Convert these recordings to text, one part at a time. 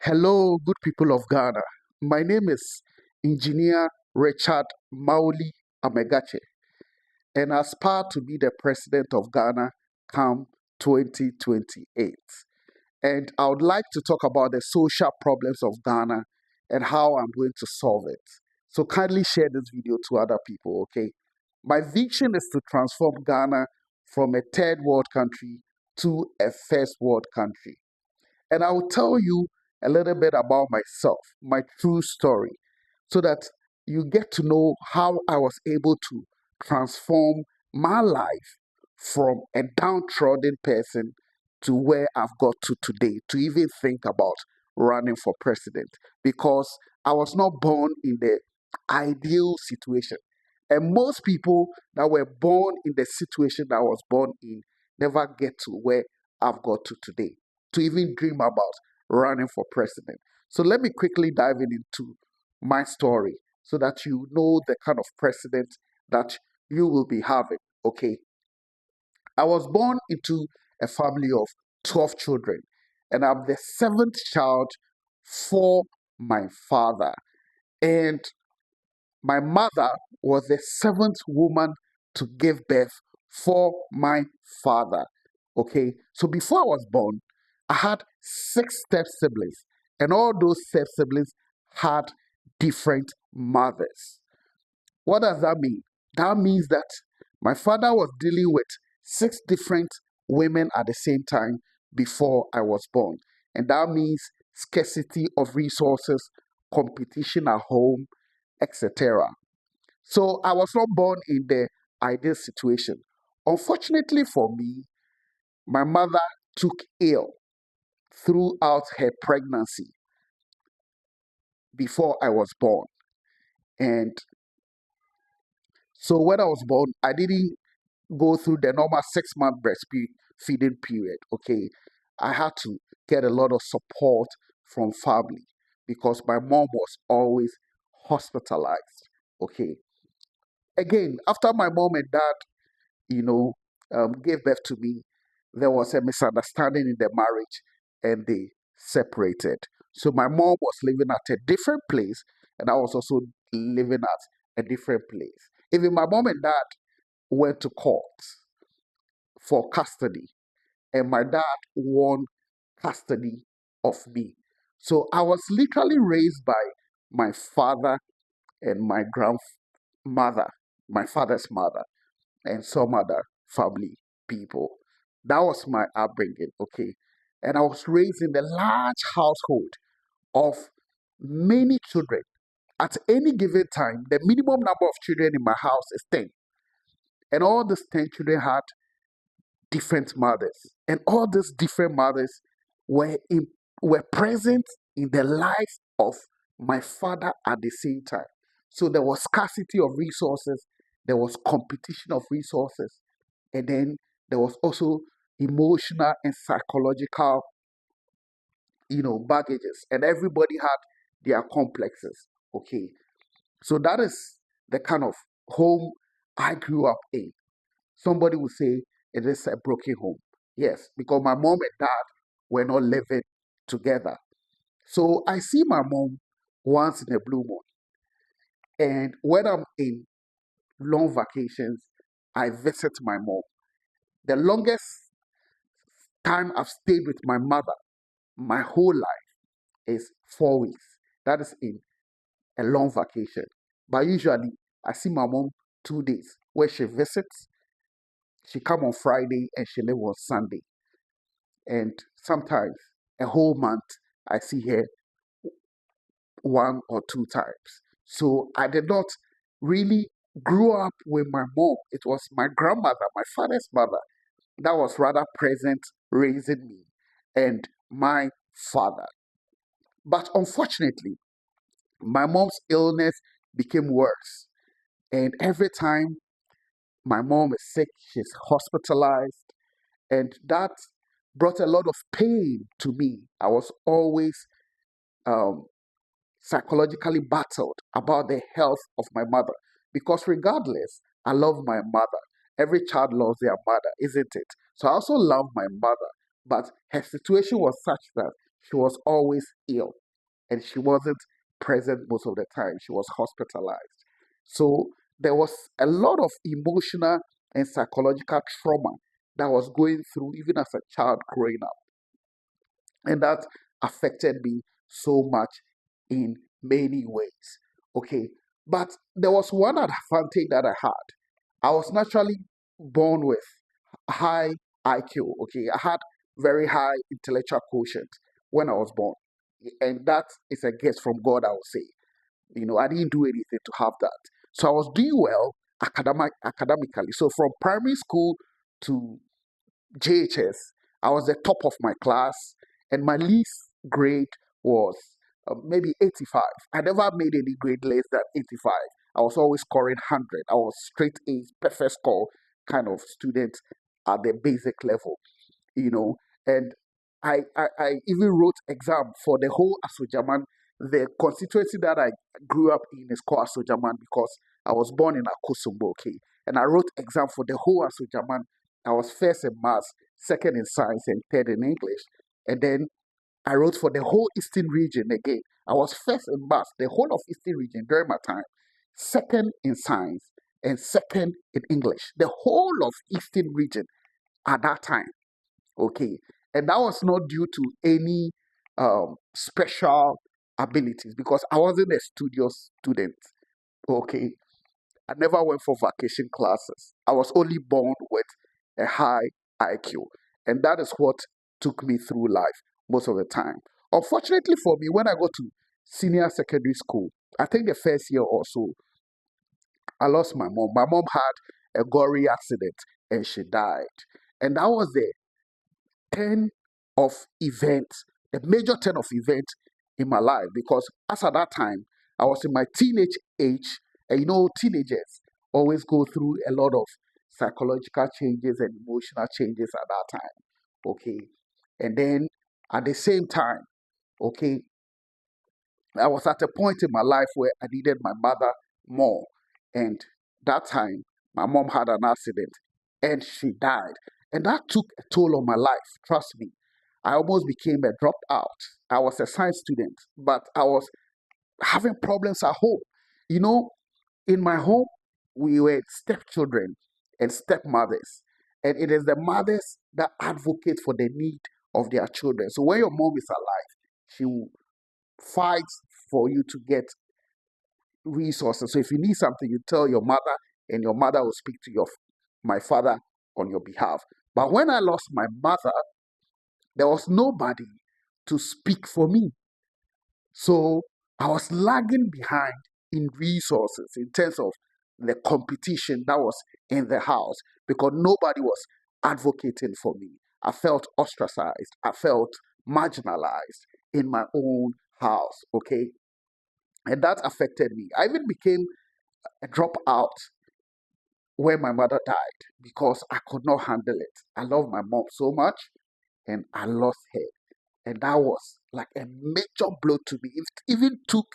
Hello, good people of Ghana. My name is Ing.Richard Mawuli Amegatse, and I aspire to be the president of Ghana come 2028. And I would like to talk about the social problems of Ghana and how I'm going to solve it. So kindly share this video to other people, okay? My vision is to transform Ghana from a third world country to a first world country. And I will tell you a little bit about myself, my true story, so that you get to know how I was able to transform my life from a downtrodden person to where I've got to today, to even think about running for president, because I was not born in the ideal situation. And most people that were born in the situation that I was born in never get to where I've got to today, to even dream about running for president. So let me quickly dive into my story so that you know the kind of president that you will be having. Okay. I was born into a family of 12 children, and I'm the seventh child for my father. And my mother was the seventh woman to give birth for my father. Okay, so before I was born, I had six step siblings, and all those step siblings had different mothers. What does that mean? That means that my father was dealing with six different women at the same time before I was born. And that means scarcity of resources, competition at home, etc. So I was not born in the ideal situation. Unfortunately for me, my mother took ill throughout her pregnancy before I was born. And so when I was born, I didn't go through the normal 6 month breastfeeding period. Okay. I had to get a lot of support from family because my mom was always hospitalized. Okay. Again, after my mom and dad you know, gave birth to me, there was a misunderstanding in the marriage and they separated. So my mom was living at a different place and I was also living at a different place. Even my mom and dad went to court for custody and my dad won custody of me. So I was literally raised by my father and my grandmother, my father's mother and some other family people. That was my upbringing, okay? And I was raised in a large household of many children. At any given time, the minimum number of children in my house is 10. And all these 10 children had different mothers. And all these different mothers were, in, were present in the life of my father at the same time. So there was scarcity of resources, there was competition of resources, and then there was also emotional and psychological baggages, and everybody had their complexes. Okay, so that is the kind of home I grew up in. Somebody would say it is a broken home. Yes, because my mom and dad were not living together. So I see my mom once in a blue moon, and when I'm in long vacations, I visit my mom. The longest time I've stayed with my mother my whole life is 4 weeks. That is in a long vacation. But usually I see my mom 2 days where she visits. She come on Friday and she leave on Sunday. And sometimes a whole month I see her 1 or 2 times. So I did not really grow up with my mom. It was my grandmother, my father's mother, that was rather present raising me and my father. But unfortunately, my mom's illness became worse. And every time my mom is sick, she's hospitalized. And that brought a lot of pain to me. I was always um, psychologically battled about the health of my mother. Because regardless, I love my mother. Every child loves their mother, isn't it? So I also love my mother. But her situation was such that she was always ill and she wasn't present most of the time. She was hospitalized. So there was a lot of emotional and psychological trauma that was going through even as a child growing up. And that affected me so much in many ways. Okay. But there was one advantage that I had. I was naturally born with high IQ. Okay. I had very high intellectual quotient when I was born. And that is a gift from God, I would say. I didn't do anything to have that. So I was doing well academically. So from primary school to JHS, I was the top of my class, and my least grade was maybe 85. I never made any grade less than 85. I was always scoring 100. I was straight A's, perfect score kind of student at the basic level, you know. And I even wrote exam for the whole Asojaman. The constituency that I grew up in is called Asojaman because I was born in Akosombo, okay? And I wrote exam for the whole Asojaman. I was first in maths, second in science, and third in English. And then I wrote for the whole Eastern region again. I was first in maths, the whole of Eastern region during my time, second in science, and second in English. The whole of Eastern region at that time. Okay. And that was not due to any special abilities because I wasn't a studious student. Okay. I never went for vacation classes. I was only born with a high IQ. And that is what took me through life most of the time. Unfortunately for me, when I got to senior secondary school, I think the first year or so, I lost my mom. My mom had a gory accident and she died. And that was the 10 of events, the major 10 of events in my life because as at that time, I was in my teenage age, and teenagers always go through a lot of psychological changes and emotional changes at that time. Okay. And then at the same time, okay, I was at a point in my life where I needed my mother more. And that time, my mom had an accident and she died. And that took a toll on my life. Trust me. I almost became a dropout. I was a science student, but I was having problems at home. You know, in my home, we were stepchildren and stepmothers. And it is the mothers that advocate for the need of their children. So when your mom is alive, she will fight for you to get resources. So if you need something, you tell your mother, and your mother will speak to my father on your behalf. But when I lost my mother, there was nobody to speak for me. So I was lagging behind in resources in terms of the competition that was in the house because nobody was advocating for me. I felt ostracized. I felt marginalized in my own house. Okay. And that affected me. I even became a dropout when my mother died because I could not handle it. I love my mom so much and I lost her. And that was like a major blow to me. It even took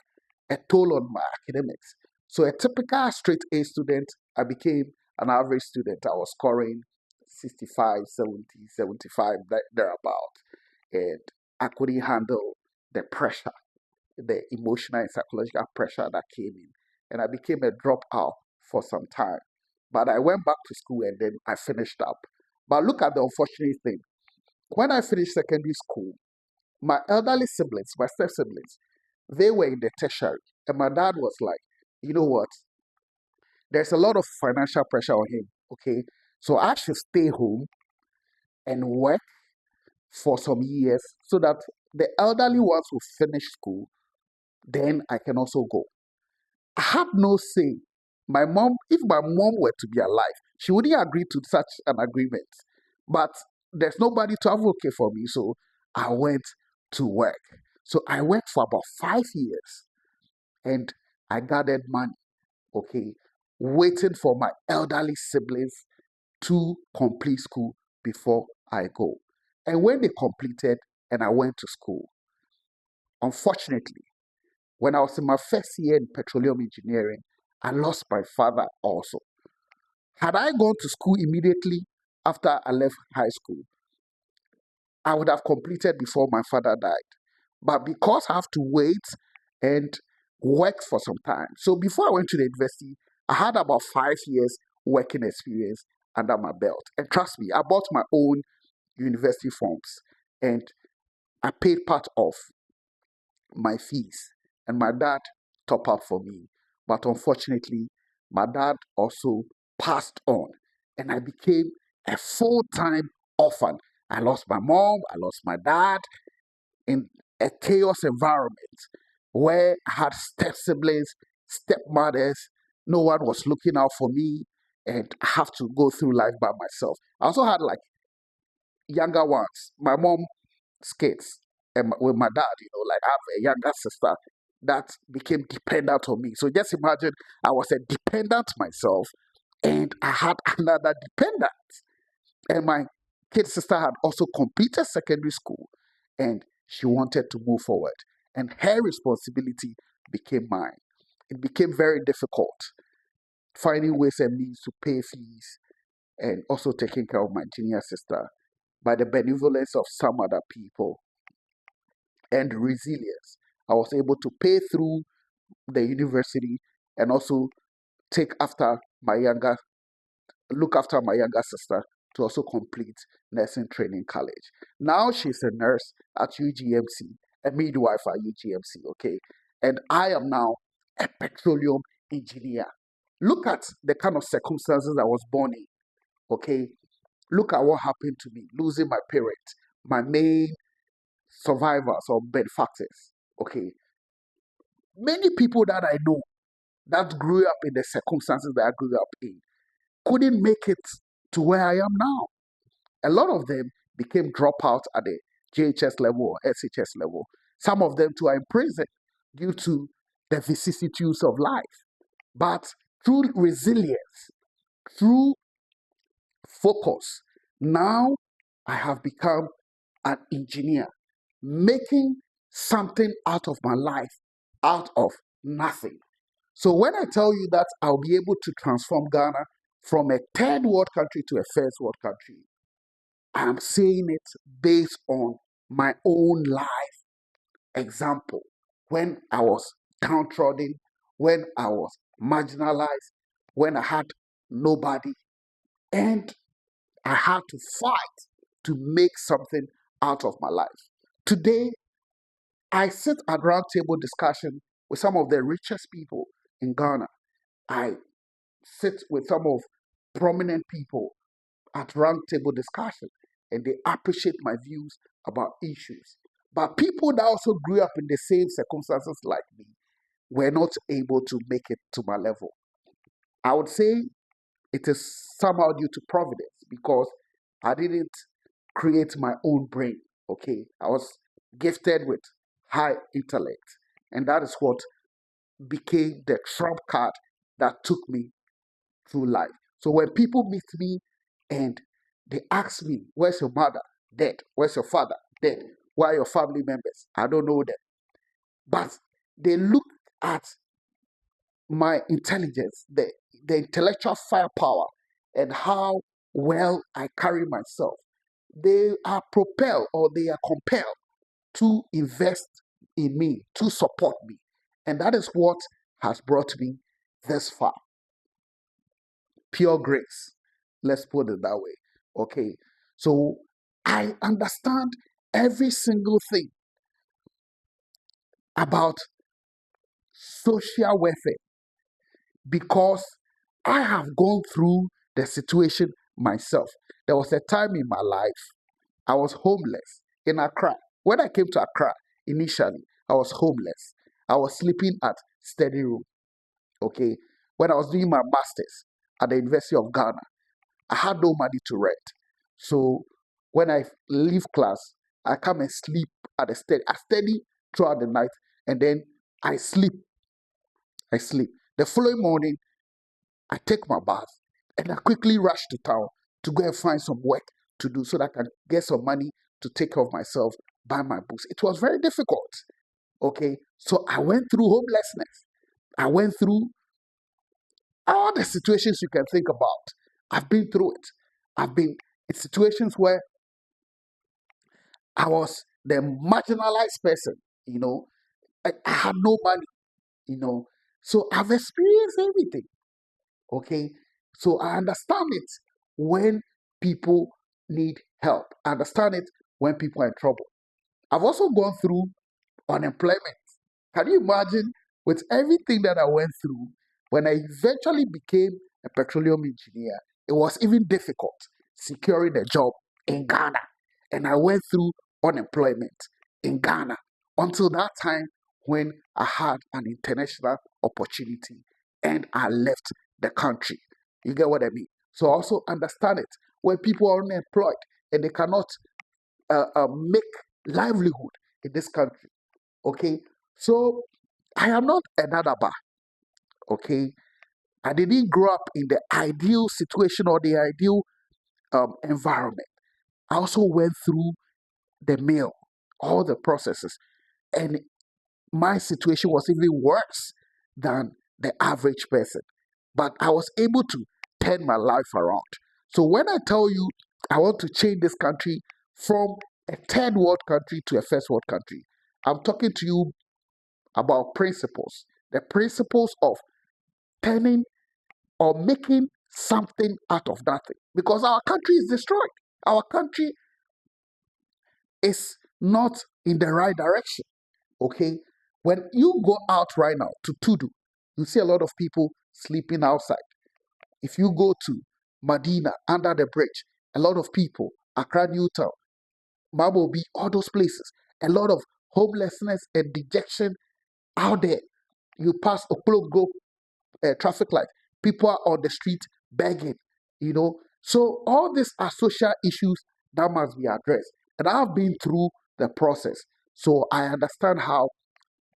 a toll on my academics. So, a typical straight A student, I became an average student. I was scoring 65, 70, 75, thereabout. And I couldn't handle the pressure, the emotional and psychological pressure that came in. And I became a dropout for some time. But I went back to school and then I finished up. But look at the unfortunate thing. When I finished secondary school, my elderly siblings, my step siblings, they were in the tertiary. And my dad was like, you know what? There's a lot of financial pressure on him. Okay. So I should stay home and work for some years so that the elderly ones will finish school. Then I can also go. I had no say. My mom, if my mom were to be alive, she wouldn't agree to such an agreement. But there's nobody to advocate for me. So I went to work. So I worked for about 5 years and I gathered money, okay, waiting for my elderly siblings to complete school before I go. And when they completed and I went to school, unfortunately, when I was in my first year in petroleum engineering, I lost my father also. Had I gone to school immediately after I left high school, I would have completed before my father died. But because I have to wait and work for some time. So before I went to the university, I had about 5 years working experience under my belt. And trust me, I bought my own university forms and I paid part of my fees. And my dad top up for me. But unfortunately, my dad also passed on and I became a full-time orphan. I lost my mom, I lost my dad, in a chaos environment where I had step siblings, stepmothers, no one was looking out for me, and I have to go through life by myself. I also had like younger ones. My mom's kids and with my dad, like I have a younger sister that became dependent on me. So just imagine I was a dependent myself and I had another dependent. And my kid sister had also completed secondary school and she wanted to move forward. And her responsibility became mine. It became very difficult finding ways and means to pay fees and also taking care of my junior sister by the benevolence of some other people and resilience. I was able to pay through the university and also take after my younger look after my younger sister to also complete nursing training college. Now she's a nurse at UGMC, a midwife at UGMC, okay? And I am now a petroleum engineer. Look at the kind of circumstances I was born in, okay? Look at what happened to me, losing my parents, my main survivors or benefactors, okay? Many people that I know that grew up in the circumstances that I grew up in couldn't make it to where I am now. A lot of them became dropouts at the JHS level or SHS level. Some of them too are in prison due to the vicissitudes of life. But through resilience, through focus, now I have become an engineer, making something out of my life, out of nothing. So when I tell you that I'll be able to transform Ghana from a third world country to a first world country, I'm saying it based on my own life example. When I was downtrodden, when I was marginalized, when I had nobody, and I had to fight to make something out of my life. Today, I sit at roundtable discussion with some of the richest people in Ghana. I sit with some of prominent people at roundtable discussion and they appreciate my views about issues. But people that also grew up in the same circumstances like me were not able to make it to my level. I would say it is somehow due to providence because I didn't create my own brain. Okay, I was gifted with high intellect, and that is what became the trump card that took me through life. So when people meet me and they ask me, where's your mother? Dead. Where's your father? Dead. Where are your family members? I don't know them. But they look at my intelligence, the intellectual firepower, and how well I carry myself. They are propelled or they are compelled to invest in me, to support me. And that is what has brought me this far. Pure grace. Let's put it that way. Okay. So I understand every single thing about social welfare because I have gone through the situation myself. There was a time in my life I was homeless in Accra. When I came to Accra initially, I was homeless. I was sleeping at study room. Okay. When I was doing my masters at the University of Ghana, I had no money to rent. So when I leave class, I come and sleep at the study. I study throughout the night and then I sleep. I sleep. The following morning, I take my bath and I quickly rush to town to go and find some work to do so that I can get some money to take care of myself, buy my books. It was very difficult. Okay. So I went through homelessness. I went through all the situations you can think about. I've been through it. I've been in situations where I was the marginalized person you know. I had no money, you know. So I've experienced everything. Okay. So I understand it when people need help. I understand it when people are in trouble. I've also gone through unemployment. Can you imagine with everything that I went through when I eventually became a petroleum engineer? It was even difficult securing a job in Ghana. And I went through unemployment in Ghana until that time when I had an international opportunity and I left the country. You get what I mean? So I also understand it when people are unemployed and they cannot make livelihood in this country. Okay, so I am not a dadaba. Okay, I didn't grow up in the ideal situation or the ideal environment. I also went through the mill, all the processes, and my situation was even worse than the average person. But I was able to turn my life around. So when I tell you I want to change this country from a third world country to a first world country, I'm talking to you about principles. The principles of turning or making something out of nothing. Because our country is destroyed. Our country is not in the right direction. Okay? When you go out right now to Tudu, you see a lot of people sleeping outside. If you go to Medina, under the bridge, a lot of people, Accra Newtown, Mamobi, all those places, a lot of homelessness and dejection out there. You pass Okologo traffic light, people are on the street begging, you know. So all these are social issues that must be addressed. And I've been through the process. So I understand how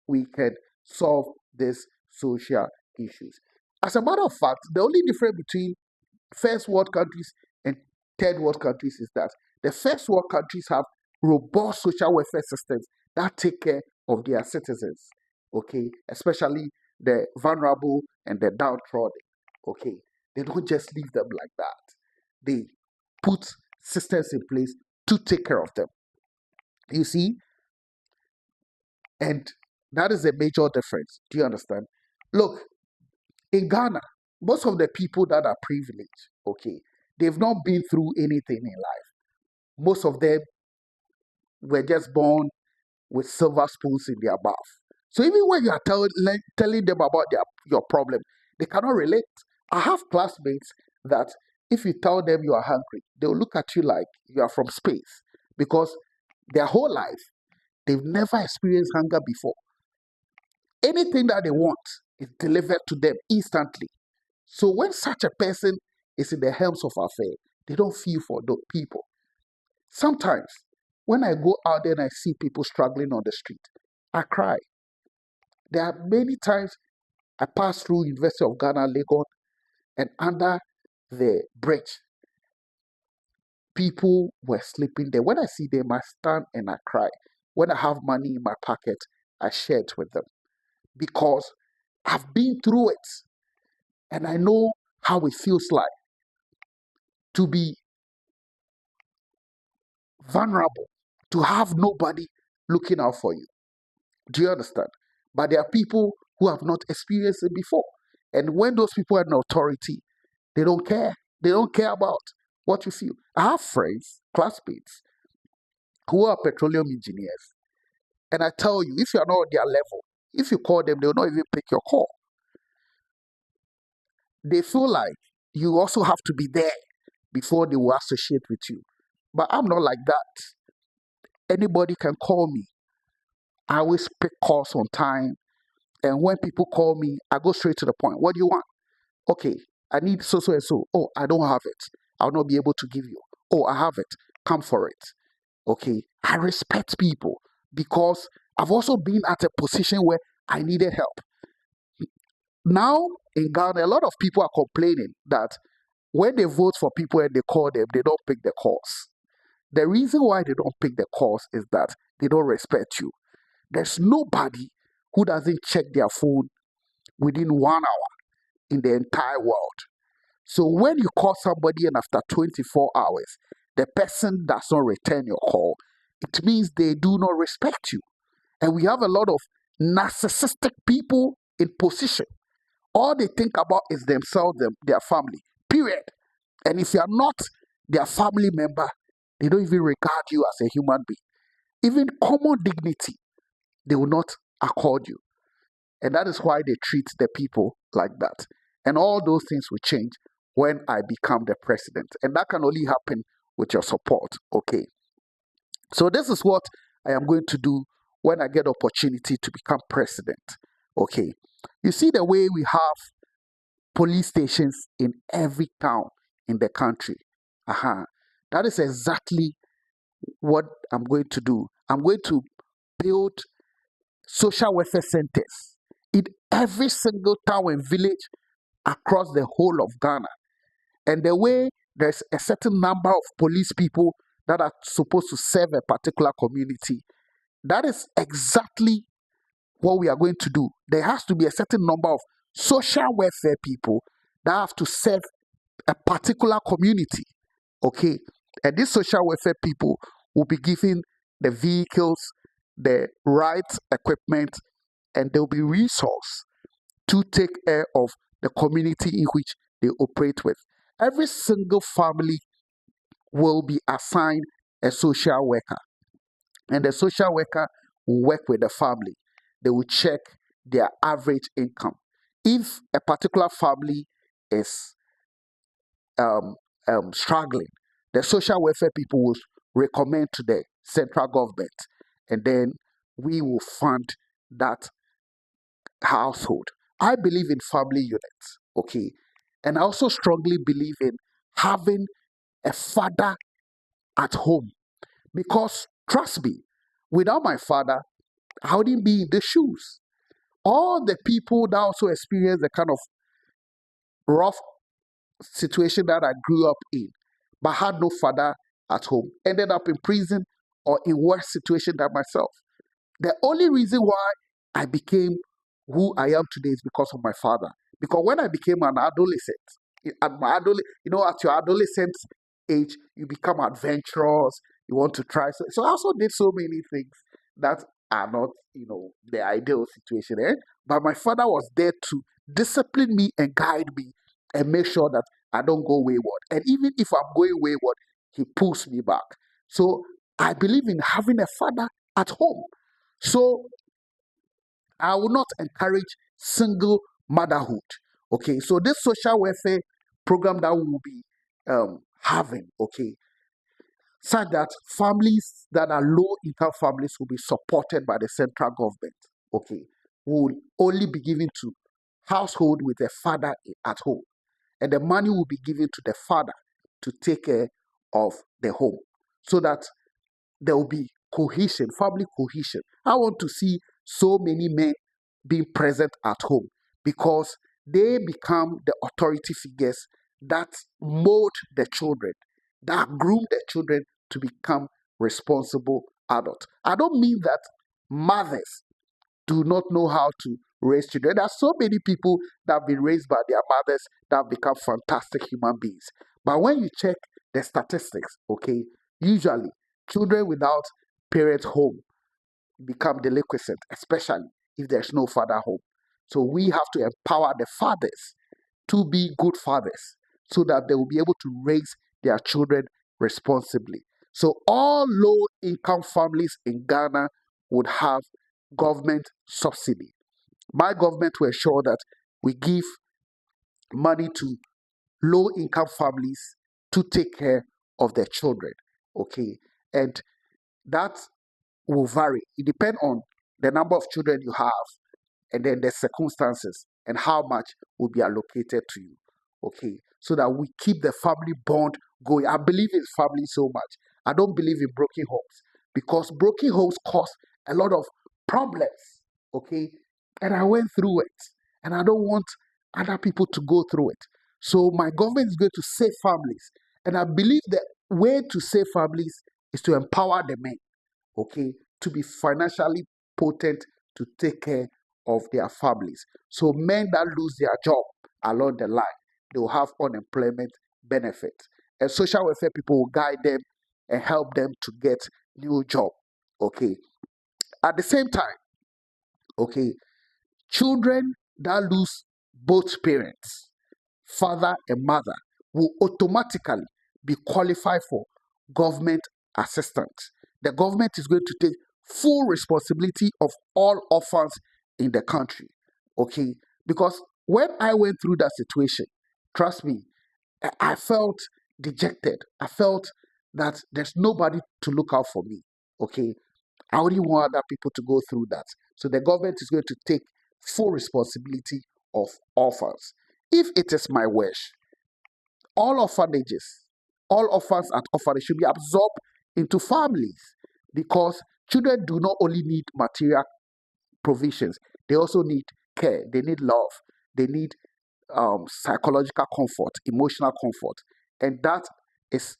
we can solve these social issues. As a matter of fact, the only difference between first world countries and third world countries is that the first world countries have robust social welfare systems that take care of their citizens, okay, especially the vulnerable and the downtrodden, okay. They don't just leave them like that. They put systems in place to take care of them. You see, and that is a major difference. Do you understand? Look, in Ghana, most of the people that are privileged, okay, they've not been through anything in life. Most of them were just born with silver spoons in their mouth. So even when you are telling them about your problem, they cannot relate. I have classmates that if you tell them you are hungry, they'll look at you like you are from space because their whole life they've never experienced hunger before. Anything that they want is delivered to them instantly. So when such a person is in the helms of affair, they don't feel for those people. Sometimes when I go out there and I see people struggling on the street, I cry. There are many times I pass through University of Ghana, Lagos, and under the bridge, people were sleeping there. When I see them, I stand and I cry. When I have money in my pocket, I share it with them because I've been through it and I know how it feels like to be vulnerable, to have nobody looking out for you. Do you understand? But there are people who have not experienced it before. And when those people are in authority, they don't care. They don't care about what you feel. I have friends, classmates, who are petroleum engineers. And I tell you, if you're not on their level, if you call them, they'll not even pick your call. They feel like you also have to be there before they will associate with you. But I'm not like that. Anybody can call me. I always pick calls on time. And when people call me, I go straight to the point. What do you want? Okay, I need so and so. Oh, I don't have it. I'll not be able to give you. Oh, I have it. Come for it. Okay, I respect people because I've also been at a position where I needed help. Now in Ghana, a lot of people are complaining that when they vote for people and they call them, they don't pick the calls. The reason why they don't pick the calls is that they don't respect you. There's nobody who doesn't check their phone within 1 hour in the entire world. So when you call somebody and after 24 hours, the person does not return your call, it means they do not respect you. And we have a lot of narcissistic people in position. All they think about is themselves, their family, period. And if you are not their family member, they don't even regard you as a human being. Even common dignity, they will not accord you. And that is why they treat the people like that. And all those things will change when I become the president. And that can only happen with your support. Okay. So this is what I am going to do when I get opportunity to become president. Okay. You see the way we have police stations in every town in the country. That is exactly what I'm going to do. I'm going to build social welfare centers in every single town and village across the whole of Ghana. And the way there's a certain number of police people that are supposed to serve a particular community, that is exactly what we are going to do. There has to be a certain number of social welfare people that have to serve a particular community. Okay. And these social welfare people will be given the vehicles, the right equipment, and there will be resource to take care of the community in which they operate with. Every single family will be assigned a social worker, and the social worker will work with the family. They will check their average income. If a particular family is struggling, the social welfare people will recommend to the central government, and then we will fund that household. I believe in family units, okay? And I also strongly believe in having a father at home, because trust me, without my father, I wouldn't be in the shoes. All the people that also experience the kind of rough situation that I grew up in, but had no father at home, ended up in prison or in worse situation than myself. The only reason why I became who I am today is because of my father. Because when I became an adolescent, at your adolescent age, you become adventurous. You want to try. So I also did so many things that are not, the ideal situation. But my father was there to discipline me and guide me and make sure that I don't go wayward. And even if I'm going wayward, he pulls me back. So I believe in having a father at home. So I will not encourage single motherhood. Okay, so this social welfare program that we will be having, okay, such that families that are low income families will be supported by the central government. Okay, will only be given to household with a father at home, and the money will be given to the father to take care of the home, so that there will be cohesion, family cohesion. I want to see so many men being present at home, because they become the authority figures that mold the children, that groom the children to become responsible adults. I don't mean that mothers do not know how to raise children. There are so many people that have been raised by their mothers that have become fantastic human beings. But when you check the statistics, okay, usually children without parents home become delinquent, especially if there's no father home. So we have to empower the fathers to be good fathers, so that they will be able to raise their children responsibly. So all low income families in Ghana would have government subsidy. My government will ensure that we give money to low income families to take care of their children. Okay. And that will vary. It depends on the number of children you have, and then the circumstances and how much will be allocated to you. Okay. So that we keep the family bond going. I believe in family so much. I don't believe in broken homes, because broken homes cause a lot of problems. Okay. And I went through it, and I don't want other people to go through it. So my government is going to save families. And I believe the way to save families is to empower the men, okay, to be financially potent to take care of their families. So men that lose their job along the line, they will have unemployment benefit. And social welfare people will guide them and help them to get new job. Okay. At the same time, okay, children that lose both parents, father and mother, will automatically be qualified for government assistance. The government is going to take full responsibility of all orphans in the country. Okay, because when I went through that situation, trust me, I felt dejected. I felt that there's nobody to look out for me. Okay, I wouldn't want other people to go through that. So the government is going to take full responsibility of orphans. If it is my wish, all orphanages, all orphans at orphanage should be absorbed into families, because children do not only need material provisions, they also need care, they need love, they need psychological comfort, emotional comfort, and that is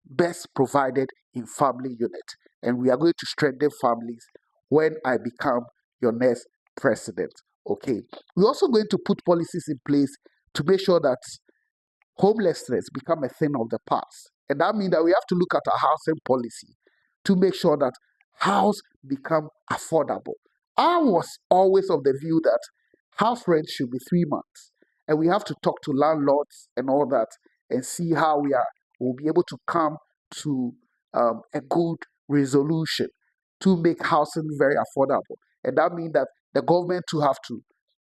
best provided in family unit. And we are going to strengthen families when I become your next president. Okay. We're also going to put policies in place to make sure that homelessness become a thing of the past. And that means that we have to look at our housing policy to make sure that house become affordable. I was always of the view that house rent should be 3 months, and we have to talk to landlords and all that and see how will be able to come to a good resolution to make housing very affordable. And that means that the government to have to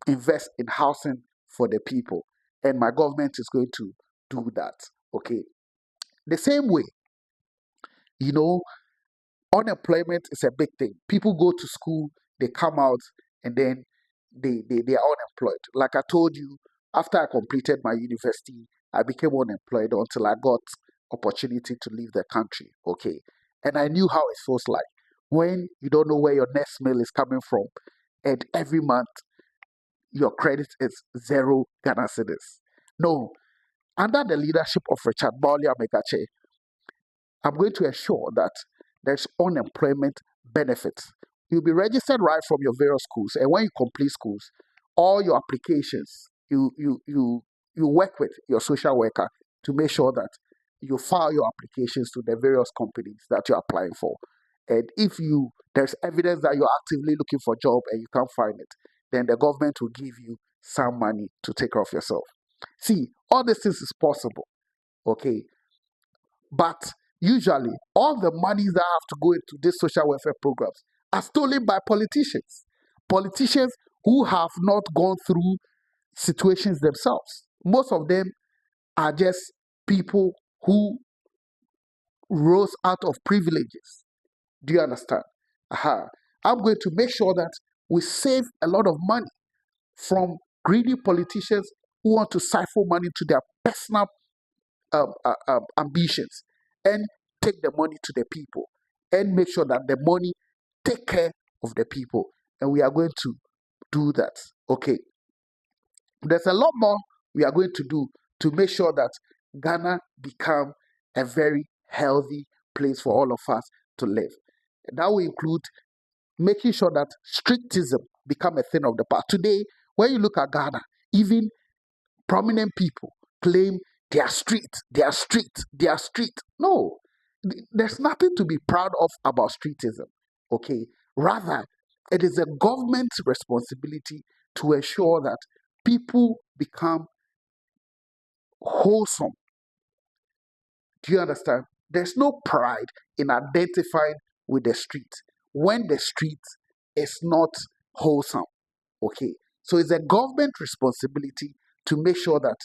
invest in housing for the people, and my government is going to do that. Okay. The same way, you know, unemployment is a big thing. People go to school, they come out, and then they are unemployed. Like I told you, after I completed my university, I became unemployed until I got opportunity to leave the country. Okay. And I knew how it feels like when you don't know where your next meal is coming from, and every month your credit is 0 Ghana cedis. No, under the leadership of Richard Amegatse, I'm going to ensure that there's unemployment benefits. You'll be registered right from your various schools, and when you complete schools, all your applications, you work with your social worker to make sure that you file your applications to the various companies that you're applying for. And if there's evidence that you're actively looking for a job and you can't find it, then the government will give you some money to take care of yourself. See, all these things is possible. Okay. But usually, all the monies that have to go into these social welfare programs are stolen by politicians. Politicians who have not gone through situations themselves. Most of them are just people who rose out of privileges. Do you understand? Aha. I'm going to make sure that we save a lot of money from greedy politicians who want to siphon money to their personal ambitions, and take the money to the people and make sure that the money take care of the people. And we are going to do that. Okay. There's a lot more we are going to do to make sure that Ghana become a very healthy place for all of us to live. And that will include making sure that strictism become a thing of the past. Today, when you look at Ghana, even prominent people claim they are street, they are street, they are street. No, there's nothing to be proud of about streetism. Okay, rather, it is a government's responsibility to ensure that people become wholesome. Do you understand? There's no pride in identifying with the street when the street is not wholesome. Okay, so it's a government responsibility to make sure that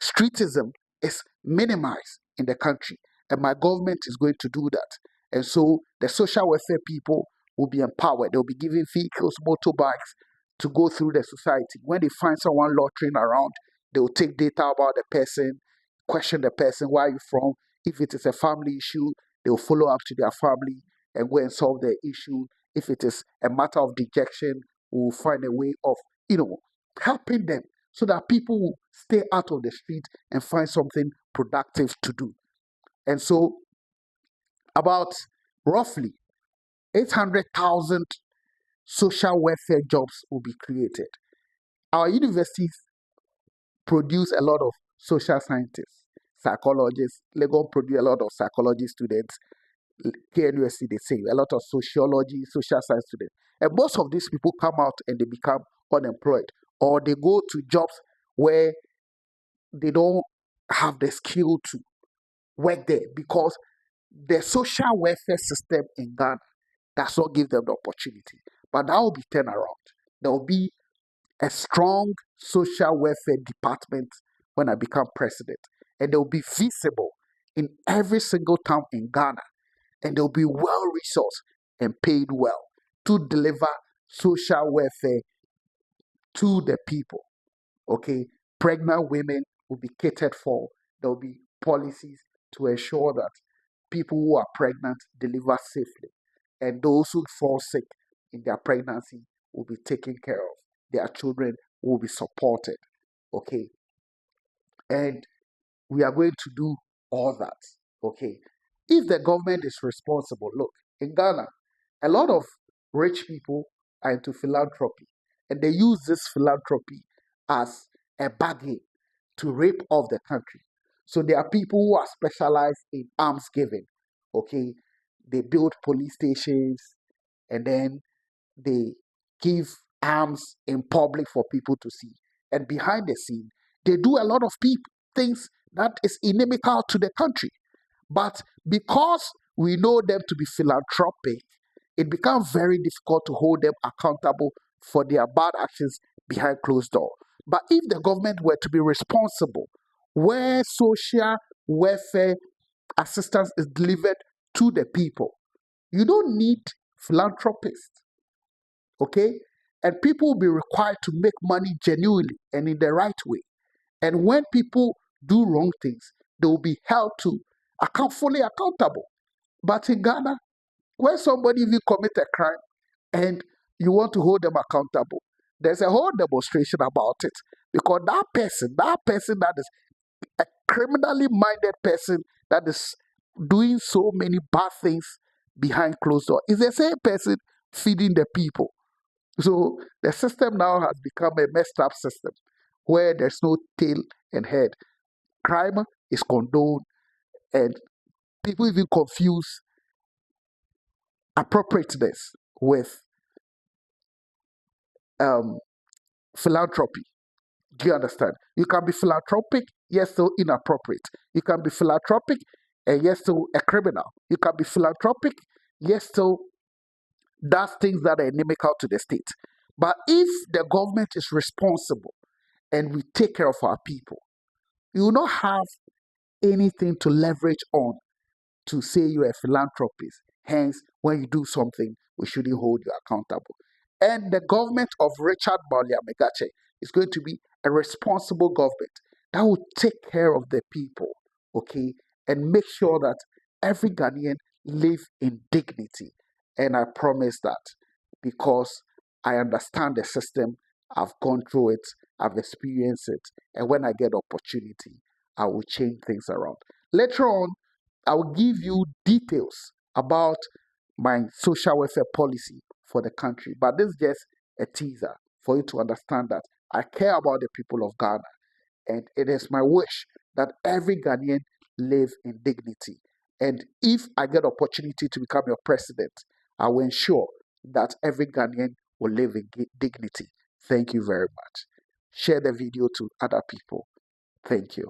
streetism is minimized in the country, and my government is going to do that. And so the social welfare people will be empowered. They'll be given vehicles, motorbikes to go through the society. When they find someone loitering around, they will take data about the person, question the person, where are you from? If it is a family issue, they will follow up to their family and go and solve the issue. If it is a matter of dejection, we will find a way of, helping them so that people will stay out of the street and find something productive to do. And so, about roughly 800,000 social welfare jobs will be created. Our universities produce a lot of social scientists, psychologists. Legon produce a lot of psychology students. KNUST, they say, a lot of sociology, social science students. And most of these people come out and they become unemployed, or they go to jobs where they don't have the skill to work there because the social welfare system in Ghana does not give them the opportunity. But that will be turned around. There will be a strong social welfare department when I become president, and they will be visible in every single town in Ghana, and they'll be well resourced and paid well to deliver social welfare to the people. Okay, pregnant women will be catered for. There will be policies to ensure that people who are pregnant deliver safely, and those who fall sick in their pregnancy will be taken care of. Their children will be supported. Okay, and we are going to do all that. Okay, if the government is responsible, look, in Ghana, a lot of rich people are into philanthropy, and they use this philanthropy as a bargain to rape off the country. So there are people who are specialized in arms giving. Okay, they build police stations, and then they give arms in public for people to see. And behind the scene, they do a lot of things that is inimical to the country. But because we know them to be philanthropic, it becomes very difficult to hold them accountable for their bad actions behind closed doors. But if the government were to be responsible, where social welfare assistance is delivered to the people, you don't need philanthropists, okay? And people will be required to make money genuinely and in the right way. And when people do wrong things, they will be held to fully accountable. But in Ghana, when somebody even commit a crime and you want to hold them accountable, there's a whole demonstration about it. Because that person that is a criminally minded person that is doing so many bad things behind closed doors is the same person feeding the people. So the system now has become a messed up system where there's no tail and head. Crime is condoned, and people even confuse appropriateness with philanthropy. Do you understand? You can be philanthropic, yet still inappropriate. You can be philanthropic and yet still a criminal. You can be philanthropic, yet still does things that are inimical to the state. But if the government is responsible and we take care of our people, you will not have anything to leverage on to say you're a philanthropist. Hence, when you do something, we shouldn't hold you accountable. And the government of Richard Mawuli Amegatse is going to be a responsible government that will take care of the people, okay, and make sure that every Ghanaian live in dignity. And I promise that because I understand the system, I've gone through it, I've experienced it, and when I get opportunity, I will change things around. Later on, I will give you details about my social welfare policy for the country. But this is just a teaser for you to understand that I care about the people of Ghana. And it is my wish that every Ghanaian live in dignity. And if I get opportunity to become your president, I will ensure that every Ghanaian will live in dignity. Thank you very much. Share the video to other people. Thank you.